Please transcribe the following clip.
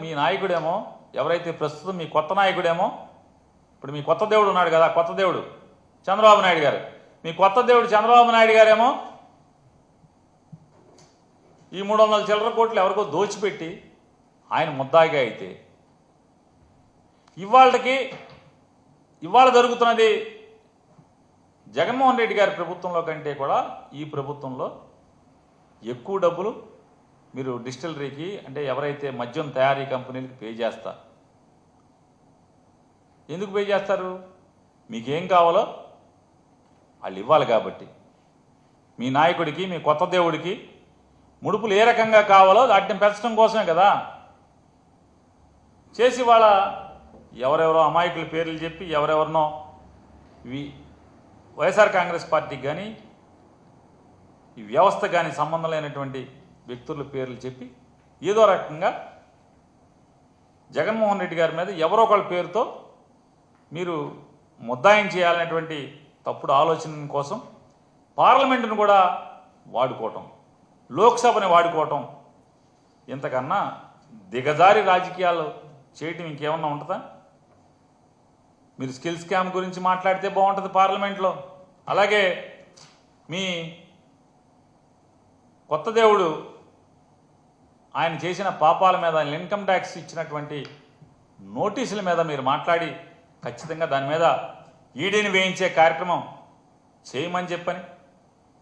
మీ నాయకుడేమో ఎవరైతే ప్రస్తుతం మీ కొత్త నాయకుడేమో, ఇప్పుడు మీ కొత్త దేవుడు ఉన్నాడు కదా, కొత్త దేవుడు చంద్రబాబు నాయుడు గారు, మీ కొత్త దేవుడు చంద్రబాబు నాయుడు గారేమో ఈ 300 చిల్లర కోట్లు ఎవరికో దోచిపెట్టి ఆయన ముద్దాయిగా అయితే, ఇవాళ జరుగుతున్నది జగన్మోహన్ రెడ్డి గారి ప్రభుత్వంలో కంటే కూడా ఈ ప్రభుత్వంలో ఎక్కువ డబ్బులు మీరు డిస్టిలరీకి, అంటే ఎవరైతే మద్యం తయారీ కంపెనీలకు పే చేస్తారు. ఎందుకు పే చేస్తారు? మీకేం కావాలో వాళ్ళు ఇవ్వాలి కాబట్టి. మీ నాయకుడికి, మీ కొత్త దేవుడికి ముడుపులు ఏ రకంగా కావాలో వాటిని పెంచడం కోసమే కదా చేసి వాళ్ళ ఎవరెవరో అమాయకుల పేర్లు చెప్పి ఎవరెవరినో వైఎస్ఆర్ కాంగ్రెస్ పార్టీకి కానీ ఈ వ్యవస్థ కానీ సంబంధం లేనటువంటి వ్యక్తుల పేర్లు చెప్పి ఏదో రకంగా జగన్మోహన్ రెడ్డి గారి మీద ఎవరో ఒకళ్ళ పేరుతో మీరు ముద్దాయం చేయాలనేటువంటి తప్పుడు ఆలోచన కోసం పార్లమెంటును కూడా వాడుకోవటం, లోక్సభని వాడుకోవటం, ఇంతకన్నా దిగజారి రాజకీయాలు చేయటం ఇంకేమన్నా ఉంటుందా? మీరు స్కిల్ స్కామ్ గురించి మాట్లాడితే బాగుంటుంది పార్లమెంట్లో. అలాగే మీ కొత్త దేవుడు ఆయన చేసిన పాపాల మీద, ఆయన ఇన్కమ్ ట్యాక్స్ ఇచ్చినటువంటి నోటీసుల మీద మీరు మాట్లాడి ఖచ్చితంగా దాని మీద ఈడీని వేయించే కార్యక్రమం చేయమని చెప్పని